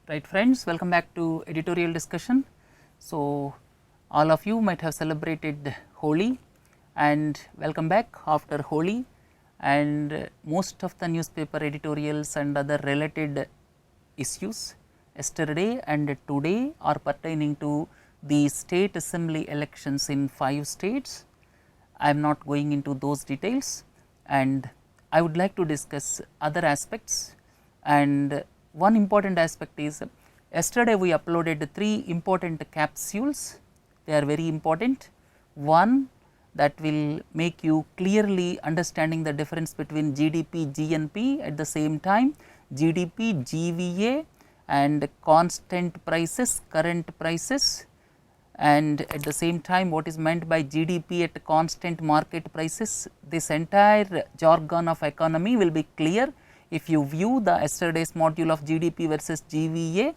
Right friends, welcome back to Editorial Discussion. So, all of you might have celebrated Holi and welcome back after Holi, and most of the newspaper editorials and other related issues yesterday and today are pertaining to the state assembly elections in 5 states. I am not going into those details, and I would like to discuss other aspects. And one important aspect is, yesterday we uploaded 3 important capsules. They are very important. One that will make you clearly understanding the difference between GDP, GNP, at the same time GDP, GVA and constant prices, current prices, and at the same time what is meant by GDP at constant market prices. This entire jargon of economy will be clear if you view the yesterday's module of GDP versus GVA.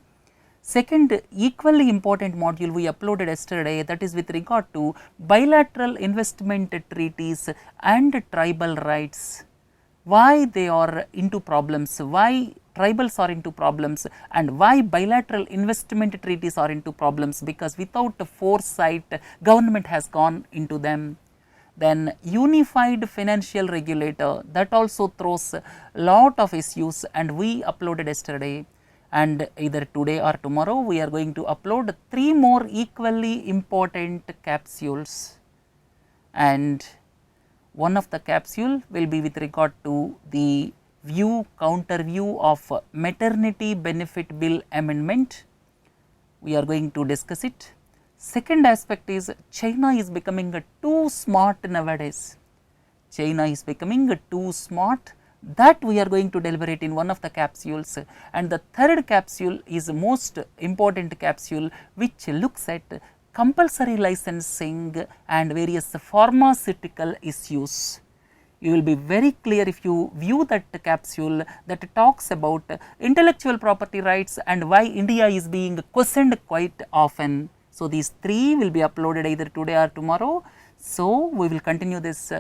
Second equally important module we uploaded yesterday, that is with regard to bilateral investment treaties and tribal rights. Why they are into problems, why tribals are into problems, and why bilateral investment treaties are into problems, because without foresight government has gone into them. Then unified financial regulator, that also throws a lot of issues, and we uploaded yesterday, and either today or tomorrow we are going to upload 3 more equally important capsules. And one of the capsule will be with regard to the counter view of maternity benefit bill amendment. We are going to discuss it. Second aspect is, China is becoming too smart nowadays. China is becoming too smart, that we are going to deliberate in one of the capsules. And the third capsule is most important capsule, which looks at compulsory licensing and various pharmaceutical issues. You will be very clear if you view that capsule that talks about intellectual property rights and why India is being questioned quite often. So, these 3 will be uploaded either today or tomorrow. So, we will continue this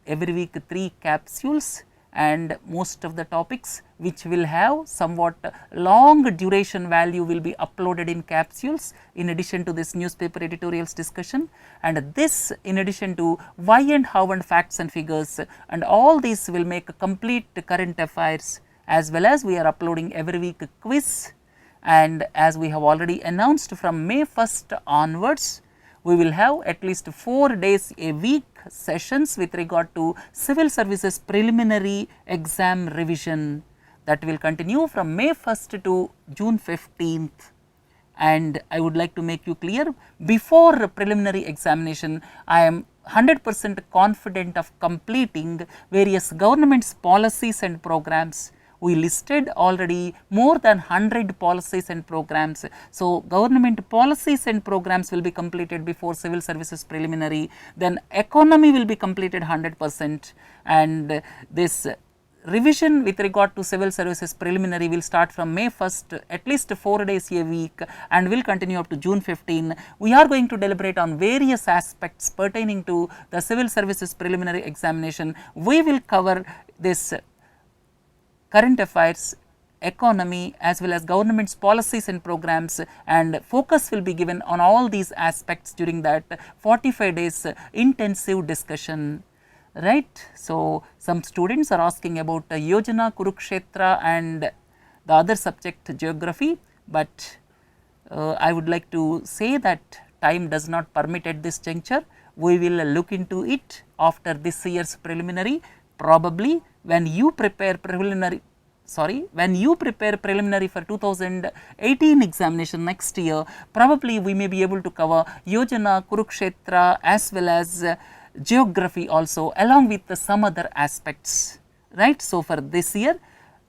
every week 3 capsules, and most of the topics which will have somewhat long duration value will be uploaded in capsules, in addition to this newspaper editorials discussion, and this in addition to why and how and facts and figures, and all these will make a complete current affairs, as well as we are uploading every week a quiz. And as we have already announced, from May 1st onwards we will have at least 4 days a week sessions with regard to civil services preliminary exam revision, that will continue from May 1st to June 15th. And I would like to make you clear, before preliminary examination I am 100% confident of completing various government's policies and programs. We listed already more than 100 policies and programs. So, government policies and programs will be completed before civil services preliminary, then economy will be completed 100%, and this revision with regard to civil services preliminary will start from May 1st, at least 4 days a week, and will continue up to June 15. We are going to deliberate on various aspects pertaining to the civil services preliminary examination. We will cover this current affairs, economy, as well as government's policies and programs, and focus will be given on all these aspects during that 45 days intensive discussion. Right. So, some students are asking about Yojana, Kurukshetra and the other subject geography, but I would like to say that time does not permit at this juncture. We will look into it after this year's preliminary. Probably when you prepare preliminary for 2018 examination next year, probably we may be able to cover Yojana, Kurukshetra as well as geography also, along with some other aspects, right. So, for this year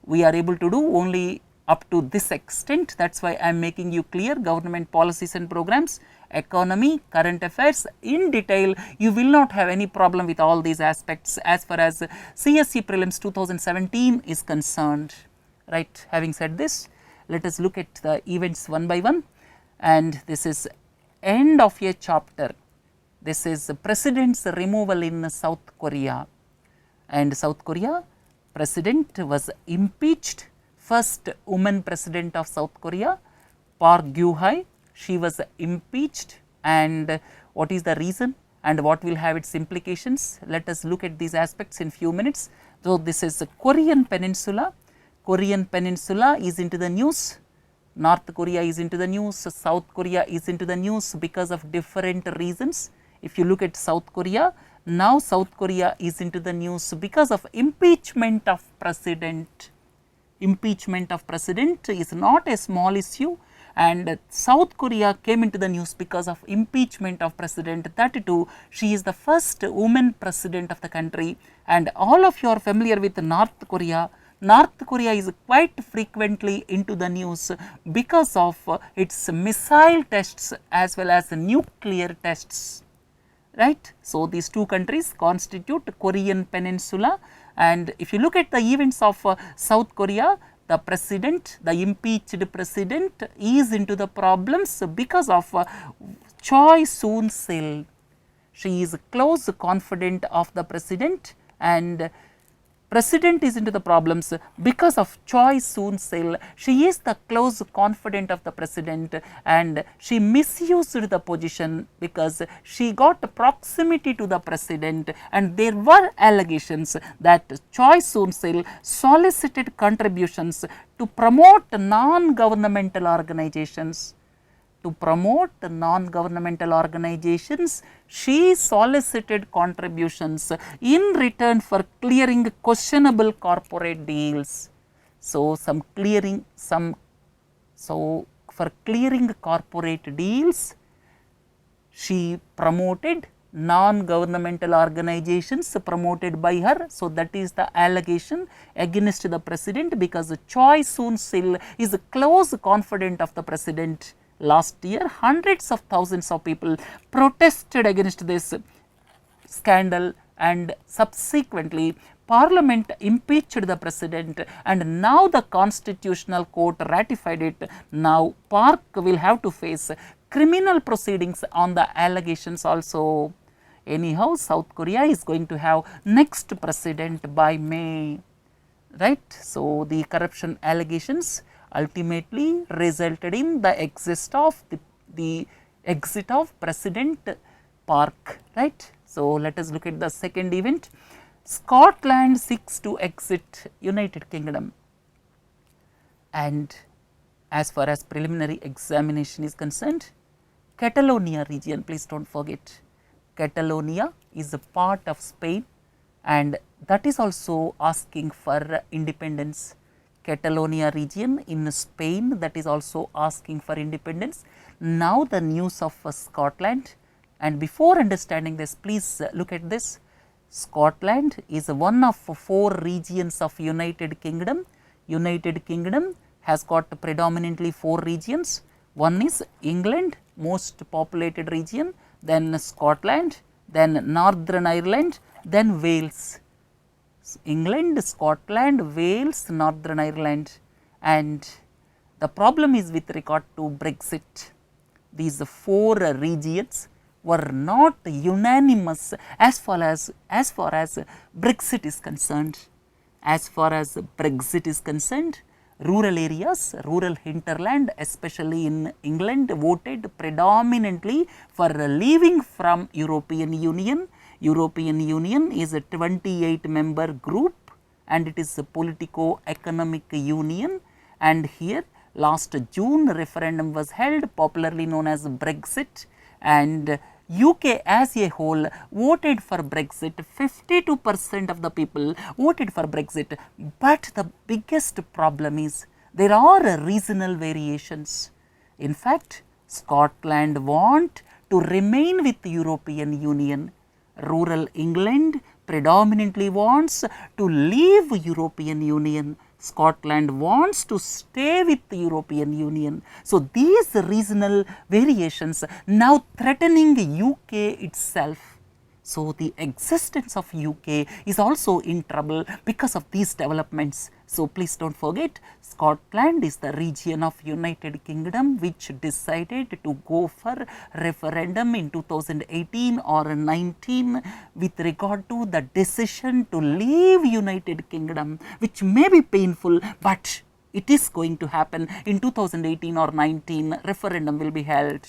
we are able to do only up to this extent. That is why I am making you clear government policies and programs, economy, current affairs in detail. You will not have any problem with all these aspects as far as CSE prelims 2017 is concerned, right. Having said this, let us look at the events one by one, and this is end of a chapter. This is president's removal in South Korea, and South Korea president was impeached, first woman president of South Korea, Park Geun-hye, she was impeached, and what is the reason and what will have its implications? Let us look at these aspects in few minutes. So, this is the Korean Peninsula. Korean Peninsula is into the news. North Korea is into the news, South Korea is into the news because of different reasons. If you look at South Korea, now South Korea is into the news because of impeachment of president. Impeachment of president is not a small issue, and South Korea came into the news because of impeachment of president. That too, she is the first woman president of the country, and all of you are familiar with North Korea. North Korea is quite frequently into the news because of its missile tests as well as nuclear tests, right. So, these two countries constitute Korean Peninsula, and if you look at the events of South Korea, the president, the impeached president is into the problems because of Choi Soon-sil. She is close confidant of the president, and president is into the problems because of Choi Soon-sil. She is the close confidant of the president, and she misused the position because she got proximity to the president, and there were allegations that Choi Soon-sil solicited contributions to promote non-governmental organizations. To promote non-governmental organizations, she solicited contributions in return for clearing questionable corporate deals. So, for clearing corporate deals, she promoted non-governmental organizations promoted by her. So, that is the allegation against the president, because Choi Soon-sil is a close confidant of the president. Last year, hundreds of thousands of people protested against this scandal, and subsequently Parliament impeached the president, and now the Constitutional Court ratified it. Now, Park will have to face criminal proceedings on the allegations also. Anyhow, South Korea is going to have next president by May, right. So, the corruption allegations ultimately resulted in the exit of President Park, right. So, let us look at the second event. Scotland seeks to exit United Kingdom, and as far as preliminary examination is concerned, Catalonia region, please do not forget, Catalonia is a part of Spain, and that is also asking for independence. Catalonia region in Spain, that is also asking for independence. Now, the news of Scotland, and before understanding this, please look at this. Scotland is one of 4 regions of United Kingdom. United Kingdom has got predominantly 4 regions. One is England, most populated region, then Scotland, then Northern Ireland, then Wales. England, Scotland, Wales, Northern Ireland, and the problem is with regard to Brexit. These 4 regions were not unanimous as far as Brexit is concerned. As far as Brexit is concerned, rural areas, rural hinterland, especially in England, voted predominantly for leaving from European Union. European Union is a 28-member group, and it is a politico-economic union, and here last June referendum was held, popularly known as Brexit, and UK as a whole voted for Brexit. 52% of the people voted for Brexit, but the biggest problem is there are regional variations. In fact, Scotland want to remain with the European Union. Rural England predominantly wants to leave European Union. Scotland wants to stay with the European Union. So, these regional variations now threatening UK itself. So, the existence of UK is also in trouble because of these developments. So, please do not forget, Scotland is the region of United Kingdom which decided to go for referendum in 2018 or 19 with regard to the decision to leave United Kingdom, which may be painful, but it is going to happen in 2018 or 19, referendum will be held,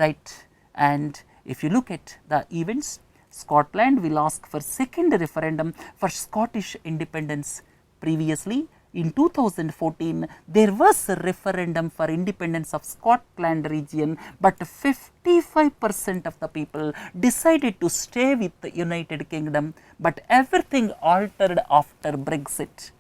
right. And if you look at the events, Scotland will ask for second referendum for Scottish independence. Previously in 2014 there was a referendum for independence of Scotland region, but 55% of the people decided to stay with the United Kingdom, but everything altered after Brexit.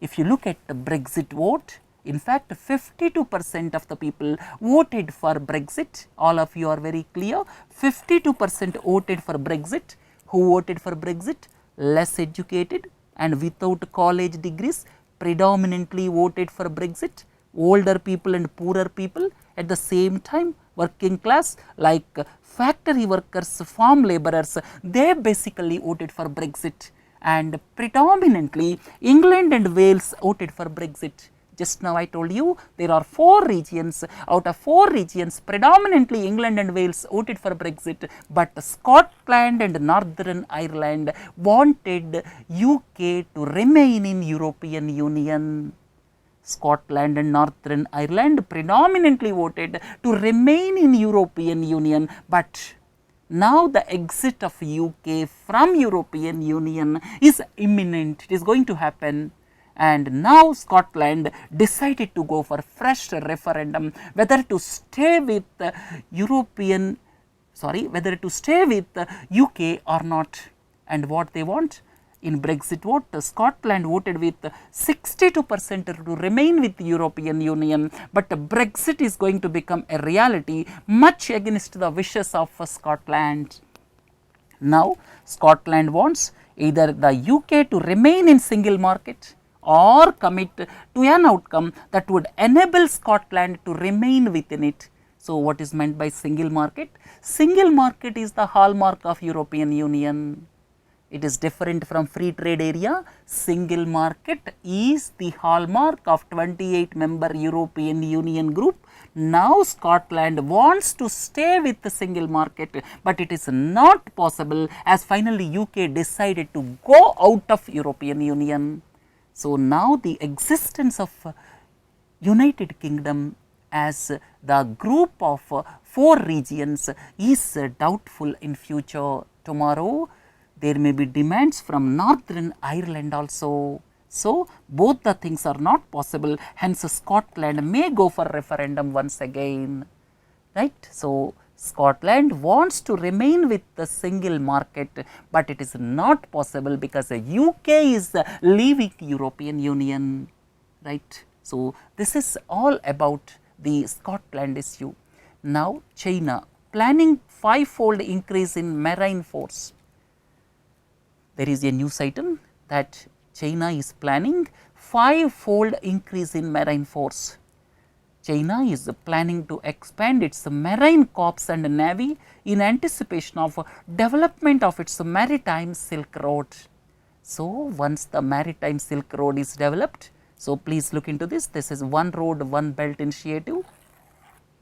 If you look at the Brexit vote, in fact 52% of the people voted for Brexit. All of you are very clear, 52% voted for Brexit. Who voted for Brexit? Less educated and without college degrees predominantly voted for Brexit. Older people and poorer people, at the same time working class like factory workers, farm labourers, they basically voted for Brexit, and predominantly England and Wales voted for Brexit. Just now I told you there are 4 regions, out of 4 regions predominantly England and Wales voted for Brexit, but Scotland and Northern Ireland wanted UK to remain in European Union. Scotland and Northern Ireland predominantly voted to remain in European Union, but now the exit of UK from European Union is imminent, it is going to happen. And now Scotland decided to go for fresh referendum whether to stay with whether to stay with UK or not. And what they want? In Brexit vote, Scotland voted with 62% to remain with the European Union, but Brexit is going to become a reality much against the wishes of Scotland. Now Scotland wants either the UK to remain in single market or commit to an outcome that would enable Scotland to remain within it. So what is meant by single market? Single market is the hallmark of European Union. It is different from free trade area. Single market is the hallmark of 28 member European Union group. Now Scotland wants to stay with the single market, but it is not possible as finally UK decided to go out of European Union. So now the existence of United Kingdom as the group of 4 regions is doubtful in future. Tomorrow there may be demands from Northern Ireland also. So both the things are not possible, hence Scotland may go for referendum once again, right. So Scotland wants to remain with the single market, but it is not possible because the UK is leaving European Union, right. So this is all about the Scotland issue. Now China planning 5-fold increase in marine force. There is a news item that China is planning 5-fold increase in marine force. China is planning to expand its marine corps and navy in anticipation of development of its maritime Silk Road. So once the maritime Silk Road is developed, so please look into this. This is One Road, One Belt initiative.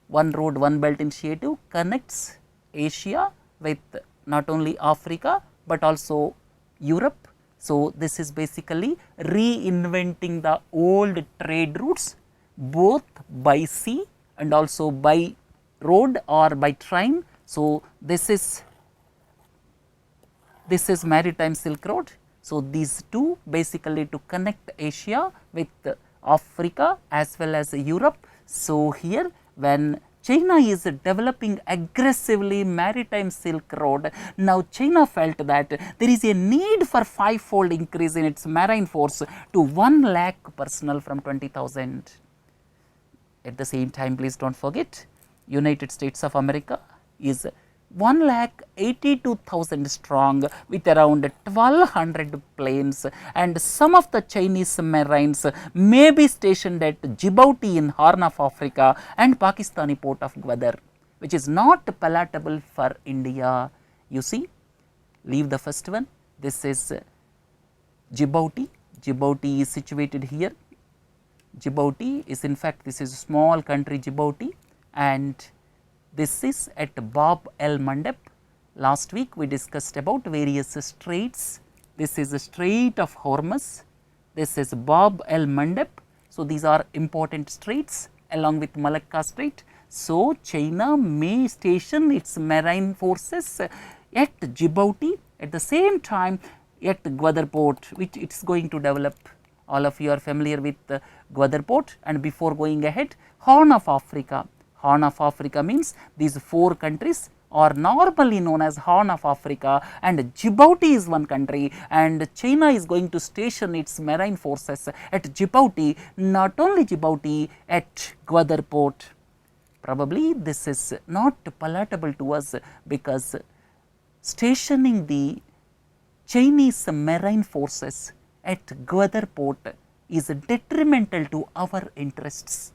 One Road, One Belt initiative connects Asia with not only Africa but also Europe. So this is basically reinventing the old trade routes both by sea and also by road or by train. So this is maritime Silk Road. So these two basically to connect Asia with Africa as well as Europe. So here when China is developing aggressively maritime Silk Road, now China felt that there is a need for 5-fold increase in its marine force to 1 lakh personnel from 20,000. At the same time, please do not forget, United States of America is 1,82,000 strong with around 1,200 planes, and some of the Chinese marines may be stationed at Djibouti in Horn of Africa and Pakistani port of Gwadar, which is not palatable for India. You see, leave the first one. This is Djibouti. Djibouti is situated here. Djibouti is in fact, this is a small country Djibouti, and this is at Bab el Mandeb. Last week we discussed about various straits. This is the Strait of Hormuz. This is Bab el Mandeb. So, these are important straits along with Malacca Strait. So, China may station its marine forces at Djibouti, at the same time at Gwadar port, which it is going to develop. All of you are familiar with Gwadar port, and before going ahead, Horn of Africa. Horn of Africa means these 4 countries are normally known as Horn of Africa, and Djibouti is one country, and China is going to station its marine forces at Djibouti, not only Djibouti, at Gwadar port. Probably this is not palatable to us, because stationing the Chinese marine forces at Gwadar port is detrimental to our interests.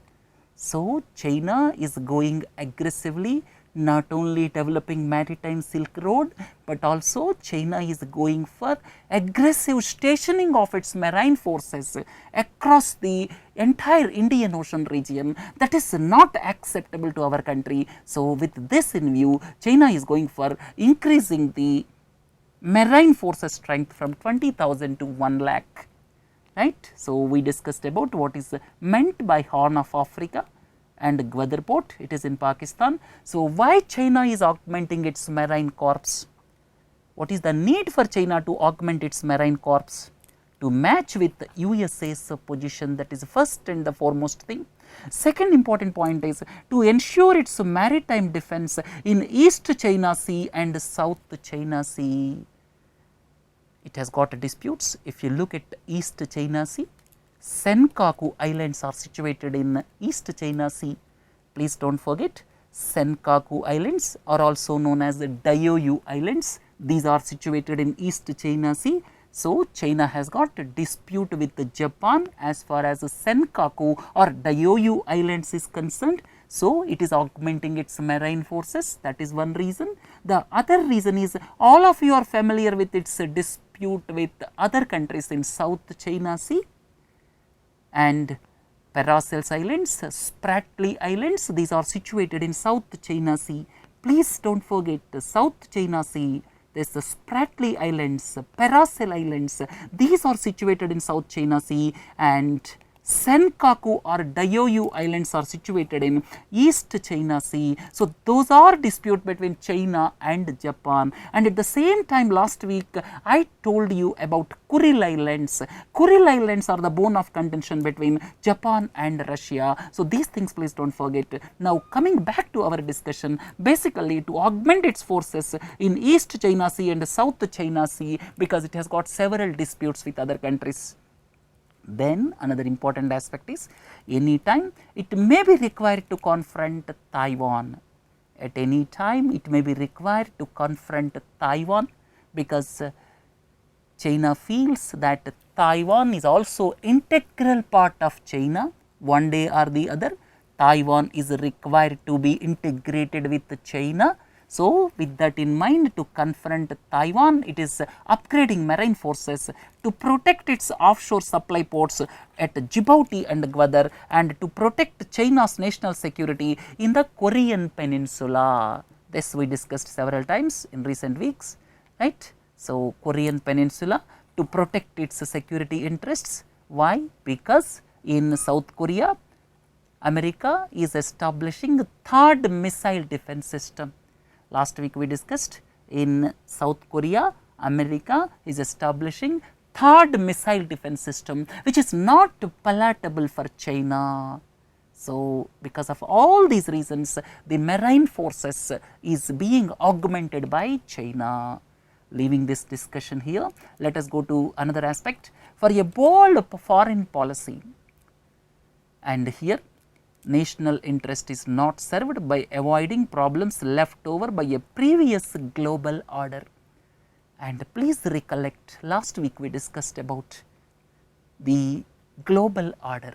So, China is going aggressively, not only developing maritime Silk Road, but also China is going for aggressive stationing of its marine forces across the entire Indian Ocean region. That is not acceptable to our country. So, with this in view, China is going for increasing the marine forces strength from 20,000 to 1 lakh. Right. So, we discussed about what is meant by Horn of Africa and Gwadar port, it is in Pakistan. So, why China is augmenting its marine corps? What is the need for China to augment its marine corps? To match with USA's position, that is first and the foremost thing. Second important point is to ensure its maritime defense in East China Sea and South China Sea. It has got disputes. If you look at East China Sea, Senkaku Islands are situated in East China Sea. Please do not forget, Senkaku Islands are also known as the Diaoyu Islands. These are situated in East China Sea. So, China has got a dispute with Japan as far as Senkaku or Diaoyu Islands is concerned. So, it is augmenting its marine forces, that is one reason. The other reason is, all of you are familiar with its dispute with other countries in South China Sea and Paracels Islands, Spratly Islands, these are situated in South China Sea. Please do not forget South China Sea, there is the Spratly Islands, Paracel Islands, these are situated in South China Sea, and Senkaku or Diaoyu Islands are situated in East China Sea. So, those are dispute between China and Japan, and at the same time last week I told you about Kuril Islands. Kuril Islands are the bone of contention between Japan and Russia. So, these things please do not forget. Now, coming back to our discussion, basically to augment its forces in East China Sea and South China Sea, because it has got several disputes with other countries. Then another important aspect is, any time it may be required to confront Taiwan. At any time it may be required to confront Taiwan, because China feels that Taiwan is also integral part of China. One day or the other, Taiwan is required to be integrated with China. So, with that in mind, to confront Taiwan, it is upgrading marine forces to protect its offshore supply ports at Djibouti and Gwadar, and to protect China's national security in the Korean Peninsula. This we discussed several times in recent weeks, right. So, Korean Peninsula to protect its security interests. Why? Because in South Korea, America is establishing a third missile defense system. Last week we discussed, in South Korea, America is establishing third missile defense system, which is not palatable for China. So, because of all these reasons, the marine forces is being augmented by China. Leaving this discussion here, let us go to another aspect. For a bold foreign policy, and here national interest is not served by avoiding problems left over by a previous global order. And please recollect, last week we discussed about the global order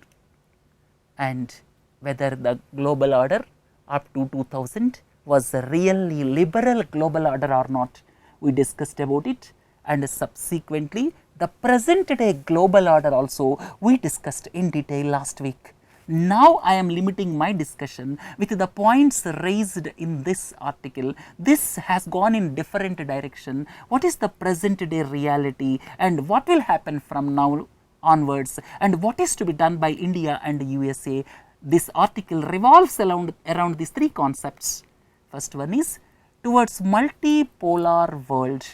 and whether the global order up to 2000 was a really liberal global order or not. We discussed about it, and subsequently the present day global order also we discussed in detail last week. Now, I am limiting my discussion with the points raised in this article. This has gone in different direction. What is the present day reality and what will happen from now onwards, and what is to be done by India and USA. This article revolves around these three concepts. First one is towards multipolar world.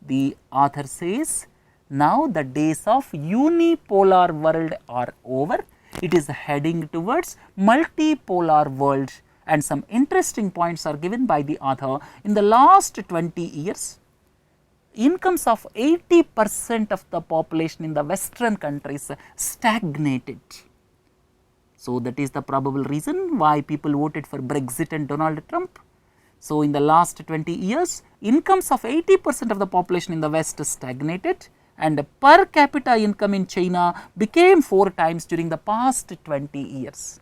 The author says now the days of unipolar world are over. It is heading towards multipolar world, and some interesting points are given by the author. In the last 20 years, incomes of 80% of the population in the western countries stagnated. So, that is the probable reason why people voted for Brexit and Donald Trump. So, in the last 20 years, incomes of 80% of the population in the west stagnated, and per capita income in China became 4 times during the past 20 years.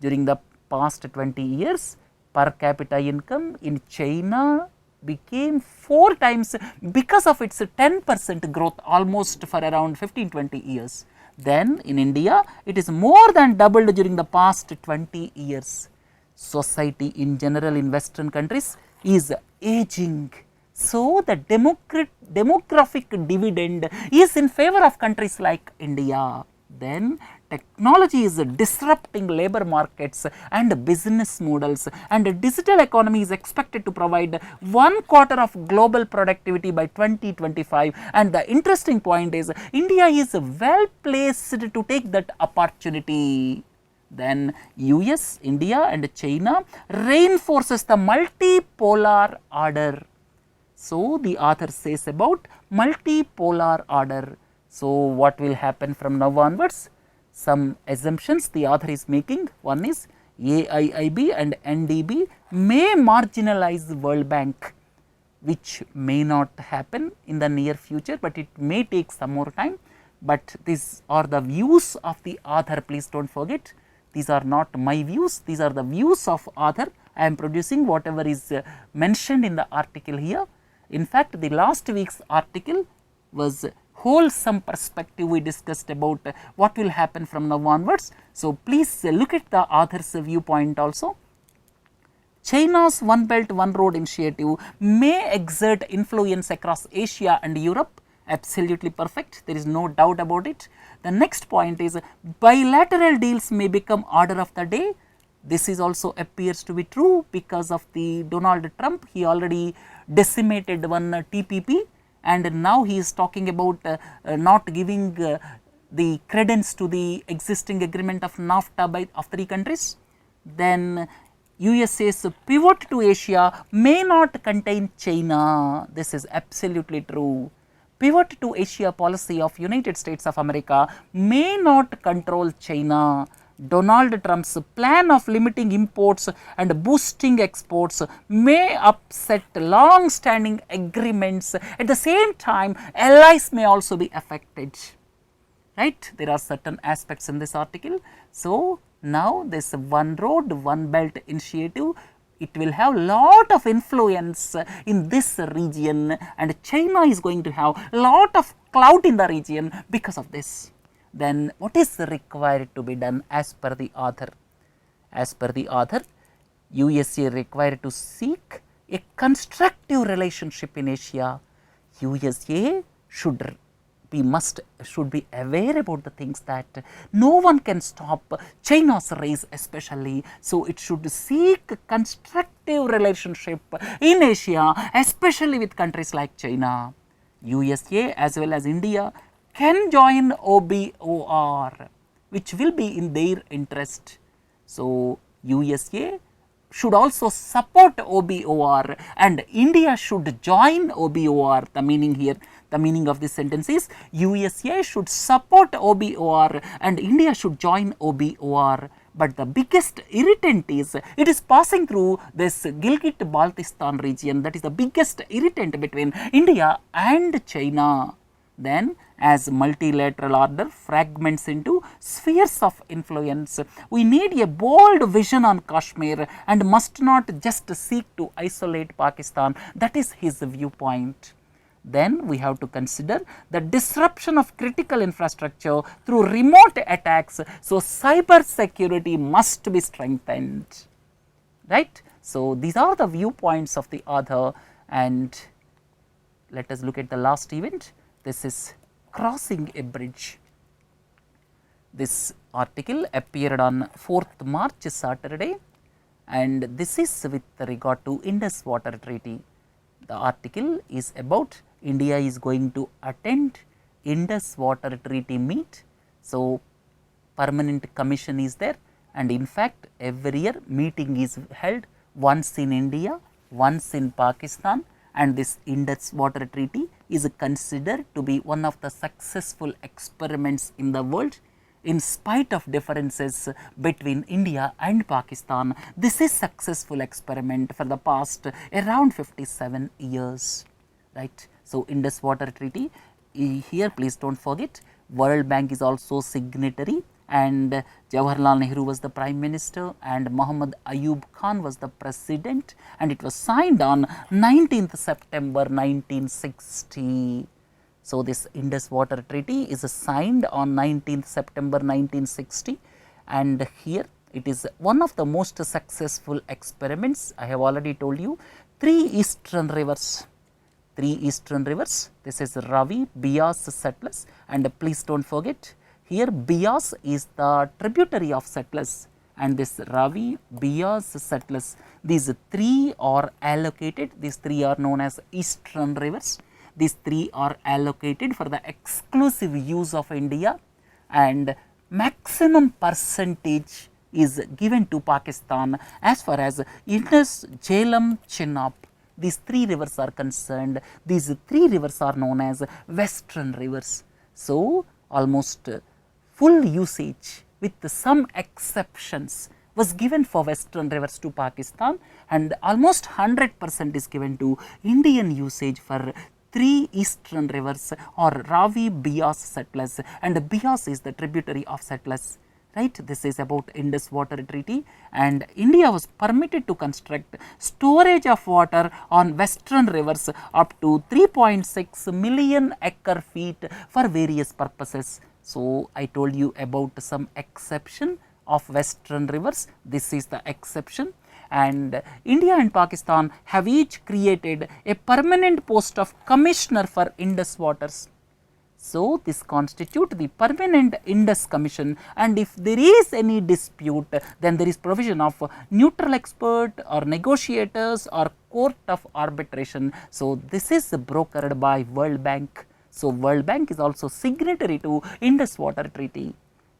During the past 20 years, per capita income in China became 4 times because of its 10% growth almost for around 15-20 years. Then in India, it is more than doubled during the past 20 years. Society in general in western countries is aging. So, the demographic dividend is in favor of countries like India. Then technology is disrupting labor markets and business models, and the digital economy is expected to provide 1/4 of global productivity by 2025. And the interesting point is India is well placed to take that opportunity. Then US, India and China reinforces the multipolar order. So, the author says about multipolar order. So, what will happen from now onwards? Some assumptions the author is making. One is AIIB and NDB may marginalize the World Bank, which may not happen in the near future, but it may take some more time. But these are the views of the author, please do not forget. These are not my views, these are the views of author. I am producing whatever is mentioned in the article here. In fact, the last week's article was wholesome perspective. We discussed about what will happen from now onwards. So, please look at the author's viewpoint also. China's One Belt One Road initiative may exert influence across Asia and Europe. Absolutely perfect, there is no doubt about it. The next point is bilateral deals may become order of the day. This is also appears to be true because of the Donald Trump. He already decimated one TPP, and now he is talking about not giving the credence to the existing agreement of NAFTA of 3 countries. Then USA's pivot to Asia may not contain China. This is absolutely true. Pivot to Asia policy of United States of America may not control China. Donald Trump's plan of limiting imports and boosting exports may upset long-standing agreements. At the same time, allies may also be affected. Right? There are certain aspects in this article. So, now this One Road, One Belt initiative, it will have lot of influence in this region, and China is going to have lot of clout in the region because of this. Then what is required to be done as per the author? As per the author, USA required to seek a constructive relationship in Asia. USA should be aware about the things that no one can stop China's race especially. So, it should seek constructive relationship in Asia, especially with countries like China. USA as well as India can join OBOR, which will be in their interest. So, USA should also support OBOR and India should join OBOR. The meaning here, the meaning of this sentence is USA should support OBOR and India should join OBOR. But the biggest irritant is it is passing through this Gilgit-Baltistan region. That is the biggest irritant between India and China. Then as multilateral order fragments into spheres of influence, we need a bold vision on Kashmir and must not just seek to isolate Pakistan. That is his viewpoint. Then we have to consider the disruption of critical infrastructure through remote attacks. So, cyber security must be strengthened, right. So, these are the viewpoints of the author, and let us look at the last event. This is crossing a bridge. This article appeared on 4th March Saturday, and this is with regard to Indus Water Treaty. The article is about India is going to attend Indus Water Treaty meet. So, permanent commission is there, and in fact every year meeting is held once in India, once in Pakistan, and this Indus Water Treaty is considered to be one of the successful experiments in the world. In spite of differences between India and Pakistan, this is successful experiment for the past around 57 years, right. So, Indus Water Treaty, here please do not forget World Bank is also signatory, and Jawaharlal Nehru was the Prime Minister and Muhammad Ayub Khan was the President, and it was signed on 19th September 1960. So, this Indus Water Treaty is signed on 19th September 1960, and here it is one of the most successful experiments. I have already told you 3 eastern rivers, this is Ravi, Beas, Satluj, and please do not forget here Beas is the tributary of Satluj, and this Ravi, Beas, Satluj, these 3 are allocated, these 3 are known as eastern rivers. These 3 are allocated for the exclusive use of India, and maximum percentage is given to Pakistan as far as Indus, Jhelum, Chenab. These 3 rivers are concerned. These 3 rivers are known as western rivers. So, almost full usage with some exceptions was given for western rivers to Pakistan, and almost 100% is given to Indian usage for 3 eastern rivers or Ravi, Beas, Satluj, and Beas is the tributary of Satluj, right. This is about Indus Water Treaty, and India was permitted to construct storage of water on western rivers up to 3.6 million acre feet for various purposes. So, I told you about some exception of western rivers, this is the exception, and India and Pakistan have each created a permanent post of commissioner for Indus waters. So, this constitute the permanent Indus commission, and if there is any dispute, then there is provision of neutral expert or negotiators or court of arbitration. So, this is brokered by World Bank. So, World Bank is also signatory to Indus Water Treaty.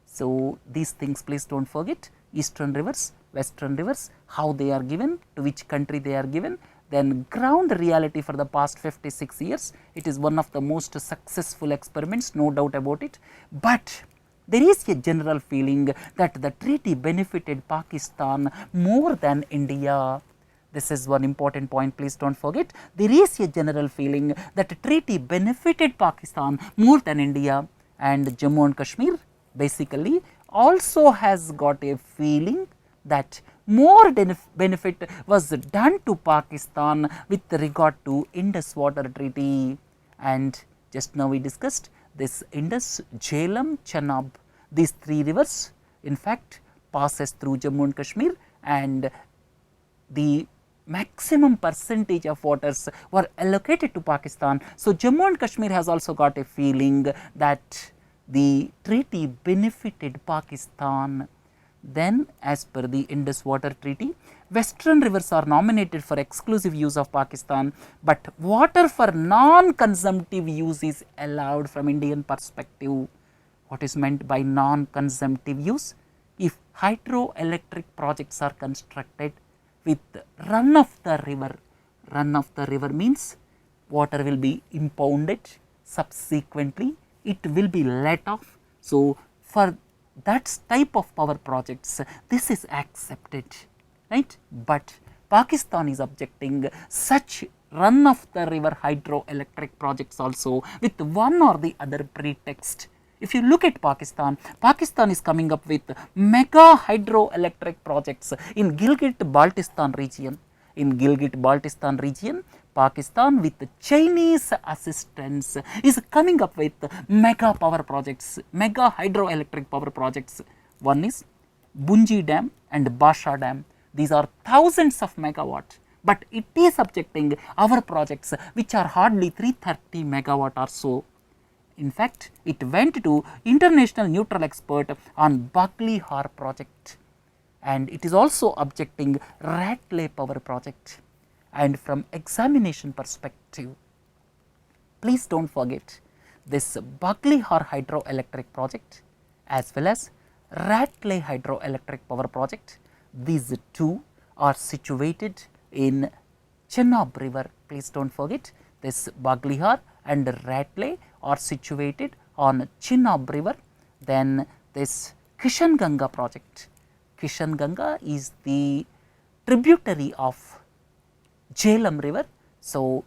So, these things please do not forget, eastern rivers, western rivers, how they are given, to which country they are given, then ground reality for the past 56 years. It is one of the most successful experiments, no doubt about it, but there is a general feeling that the treaty benefited Pakistan more than India. This is one important point, please do not forget. There is a general feeling that the treaty benefited Pakistan more than India, and Jammu and Kashmir basically also has got a feeling that more benefit was done to Pakistan with regard to Indus Water Treaty. And just now we discussed this Indus, Jhelum, Chenab, these 3 rivers in fact passes through Jammu and Kashmir, and the maximum percentage of waters were allocated to Pakistan. So, Jammu and Kashmir has also got a feeling that the treaty benefited Pakistan. Then, as per the Indus Water Treaty, western rivers are nominated for exclusive use of Pakistan, but water for non-consumptive use is allowed from Indian perspective. What is meant by non-consumptive use? If hydroelectric projects are constructed with run of the river means water will be impounded, subsequently it will be let off. So, for that type of power projects, this is accepted, right. But Pakistan is objecting such run of the river hydroelectric projects also with one or the other pretext. If you look at Pakistan, Pakistan is coming up with mega hydroelectric projects in Gilgit-Baltistan region. In Gilgit-Baltistan region, Pakistan with Chinese assistance is coming up with mega power projects, mega hydroelectric power projects. One is Bunji Dam and Basha Dam. These are thousands of megawatt, but it is subjecting our projects which are hardly 330 megawatt or so. in fact, it went to international neutral expert on Bagley-Har project, and it is also objecting Ratley power project. And from examination perspective, please do not forget this Bagley-Har hydroelectric project as well as Ratley hydroelectric power project. These two are situated in Chenab river. Please do not forget this Bagley-Har and Ratley are situated on Chenab river. Then this Kishan Ganga project. Kishan Ganga is the tributary of Jhelum river. So,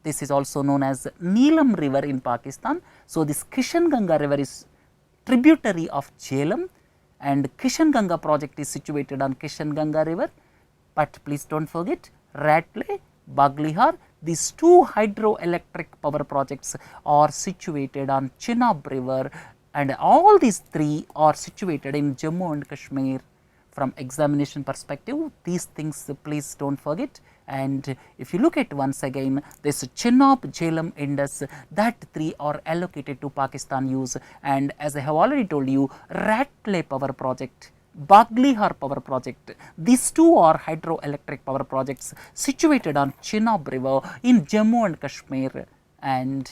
this is also known as Neelam river in Pakistan. So, this Kishan Ganga river is tributary of Jhelum, and Kishan Ganga project is situated on Kishan Ganga river. But please do not forget Ratley, Bagley-Har, these two hydroelectric power projects are situated on Chenab river, and all these three are situated in Jammu and Kashmir. From examination perspective, these things please do not forget. And if you look at once again this Chenab, Jhelum, Indus, that three are allocated to Pakistan use, and as I have already told you, Ratley power project, Bagley-Har power project, these two are hydroelectric power projects situated on Chenab river in Jammu and Kashmir, and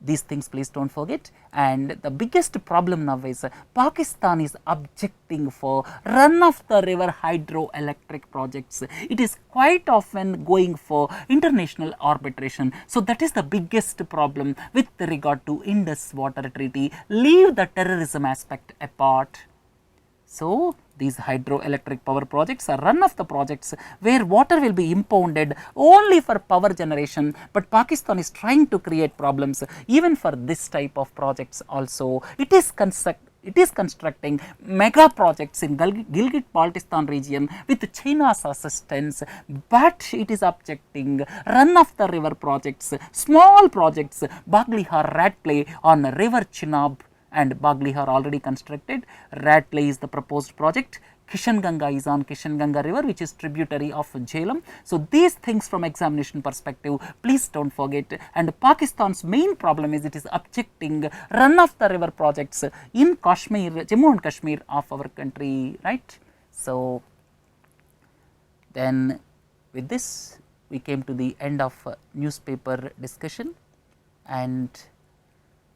these things please do not forget. And the biggest problem now is Pakistan is objecting for run of the river hydroelectric projects. It is quite often going for international arbitration. So, that is the biggest problem with regard to Indus water treaty. Leave the terrorism aspect apart. So, these hydroelectric power projects are run of the projects where water will be impounded only for power generation, but Pakistan is trying to create problems even for this type of projects also. It is constructing mega projects in Gilgit-Baltistan region with China's assistance, but it is objecting run of the river projects, small projects, Bagley-Har, Ratley on river Chenab, and Bagley-Har already constructed. Ratley is the proposed project. Kishan Ganga is on Kishan Ganga river, which is tributary of Jhelum. So, these things from examination perspective, please do not forget. And Pakistan's main problem is it is objecting run of the river projects in Kashmir, Jammu and Kashmir of our country, right. So, then with this we came to the end of newspaper discussion, and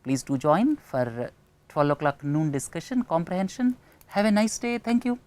please do join for 12 o'clock noon discussion comprehension. Have a nice day. Thank you.